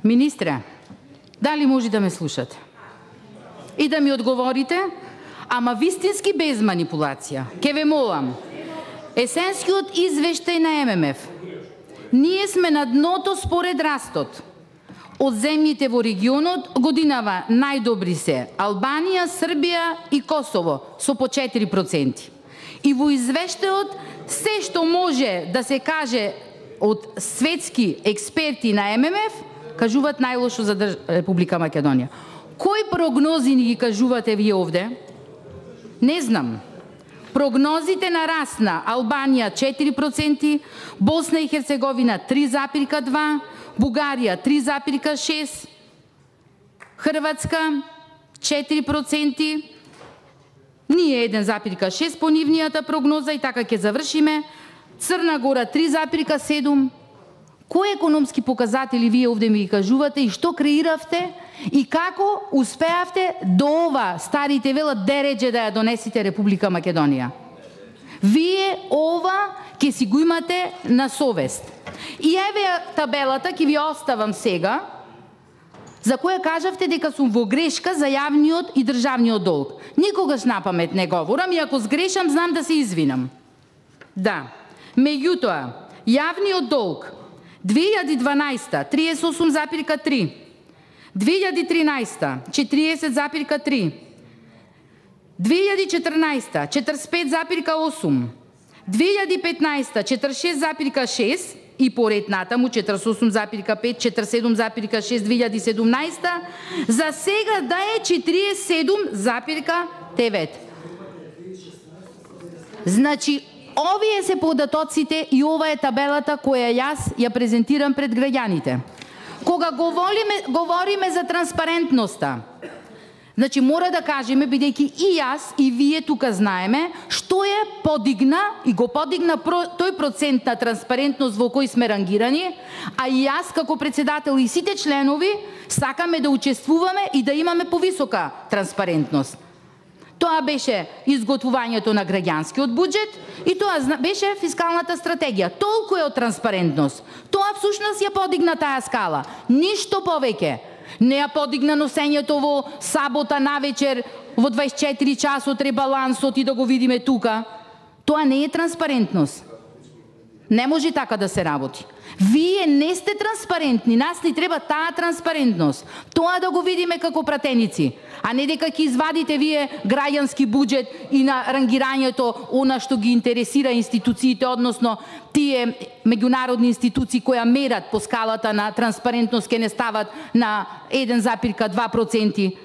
Министре, дали може да ме слушате? И да ми отговорите, ама вистински без манипулация. Ке ве молам. Есенскиот извештај на ММФ. Ние сме на дното според растот. Од земјите во регионот годинава најдобри се Албанија, Србија и Косово со по 4%. И во извештајот се што може да се каже од светски експерти на ММФ кажуваат најлошо за Република Македонија. Кои прогнози ни ги кажувате вие овде? Не знам. Прогнозите на раст на Албанија 4%, Босна и Херцеговина 3,2%, Бугарија 3,6%, Хрватска 4%, ние 1,6% по нивнијата прогноза и така ќе завршиме, Црна Гора 3,7%. Кои економски показатели вие овде ми ги кажувате и што креиравте и како успеавте до ова, старите велат, дереđe да ја донесите Република Македонија? Вие ова ќе си го имате на совест. И еве табелата ќе ви оставам сега, за која кажавте дека сум во грешка за јавниот и државниот долг. Никогаш на памет не говорам и ако сгрешам знам да се извинам. Да, меѓутоа, јавниот долг 2012 38,3, 2013 40,3, 2014 45,8, 2015 46,6 и поред натаму 48,5, 47,6 2017, за сега да е 47,9. Значи, овие се податоците и ова е табелата која јас ја презентирам пред граѓаните. Кога говориме за транспарентноста, значи мора да кажеме, бидејќи и јас и вие тука знаеме, што е подигна и го подигна тој процент на транспарентност во кој сме рангирани, а и јас како председател и сите членови сакаме да учествуваме и да имаме повисока транспарентност. Тоа беше изготвувањето на граѓанскиот буџет и тоа беше фискалната стратегија. Толку е од транспарентност. Тоа всушност ја подигна таа скала. Ништо повеќе. Не ја подигна носењето во сабота навечер во 24 часот ребалансот и да го видиме тука. Тоа не е транспарентност. Не може така да се работи. Вие не сте транспарентни, нас ни треба таа транспарентност. Тоа да го видиме како пратеници, а не дека ќе извадите вие граѓански буџет и на рангирањето она што ги интересира институциите, односно тие меѓународни институции кои мерат по скалата на транспарентност ке не стават на 1,2%.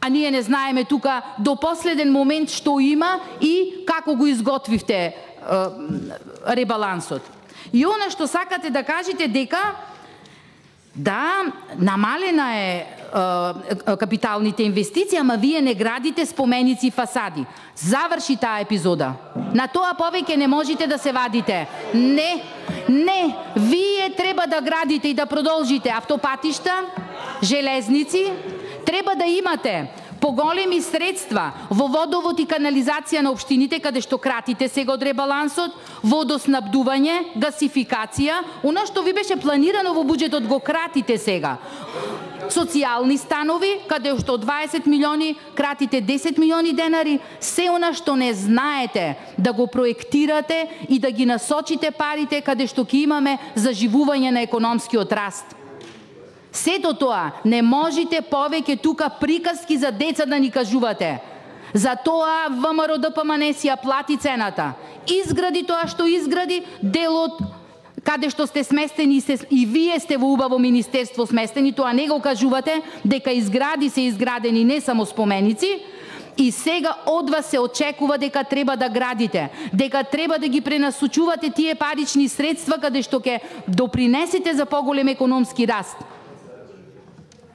А ние не знаеме тука до последен момент што има и како го изготвивте ребалансот. И она што сакате да кажете дека да, намалена е капиталните инвестиции, ама вие не градите споменици и фасади. Заврши таа епизода. На тоа повеќе не можете да се вадите. Не, не, вие треба да градите и да продолжите автопатишта, железници, треба да имате поголеми средства во водовод и канализација на општините, каде што кратите сега од ребалансот, водоснабдување, гасификација, она што ви беше планирано во буџетот го кратите сега. Социјални станови, каде што 20 милиони кратите 10 милиони денари, се она што не знаете да го проектирате и да ги насочите парите каде што ќе имаме заживување на економскиот раст. Сето тоа, не можете повеќе тука приказки за деца да ни кажувате. За тоа ВМРО ДПМН си ја плати цената. Изгради тоа што изгради, делот каде што сте сместени и вие сте во убаво министерство сместени, тоа не го кажувате, дека изгради се изградени не само споменици, и сега од вас се очекува дека треба да градите, дека треба да ги пренасочувате тие парични средства каде што ќе допринесете за поголем економски раст.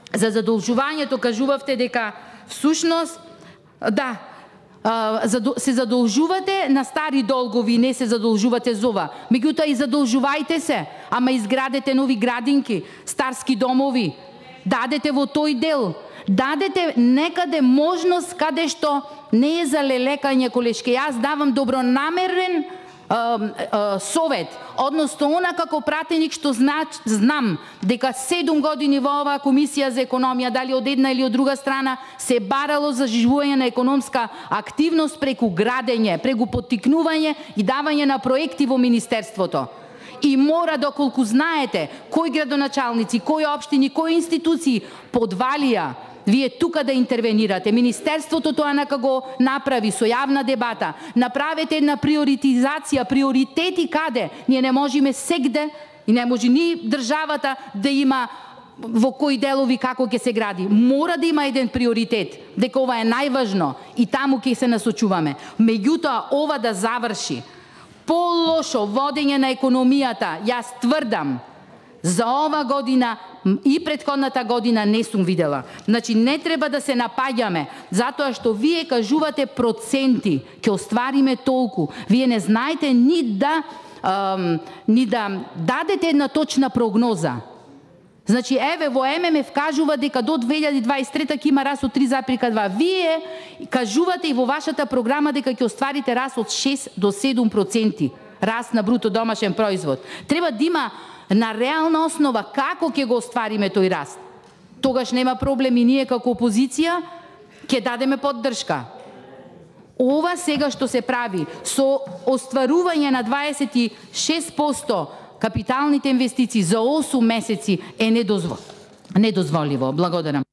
За задолжувањето кажувавте дека всушност да, се задолжувате на стари долгови, не се задолжувате за ова. Меѓутоа и задолжувајте се, ама изградете нови градинки, старски домови, дадете во тој дел, дадете некаде можност каде што не е за лелекање колешке. Јас давам добронамерен совет, односно она како пратеник што знам дека 7 години во оваа комисија за економија, дали од една или од друга страна, се барало за заживување на економска активност преку градење, преку поттикнување и давање на проекти во министерството. И мора, доколку знаете кои градоначалници, кои општини, кои институции подвалија, вие тука да интервенирате. Министерството тоа нека го направи со јавна дебата. Направете една приоритизација, приоритети каде. Ние не можеме сегде и не може ни државата да има во кои делови како ќе се гради. Мора да има еден приоритет, дека ова е најважно и таму ќе се насочуваме. Меѓутоа, ова да заврши. По-лошо водење на економијата, јас тврдам, за ова година и предходната година не сум видела. Значи, не треба да се напаѓаме, затоа што вие кажувате проценти, ќе оствариме толку. Вие не знаете ни да дадете една точна прогноза. Значи, еве, во ММФ кажува дека до 2023 ќе има раст од 3,2. Вие кажувате и во вашата програма дека ќе остварите раст од 6 до 7% раст на бруто домашен производ. Треба да има на реална основа како ќе го оствариме тој раст. Тогаш нема проблем и ние како опозиција ќе дадеме поддршка. Ова сега што се прави со остварување на 26% капиталните инвестиции за 8 месеци е недозволиво. Благодарам.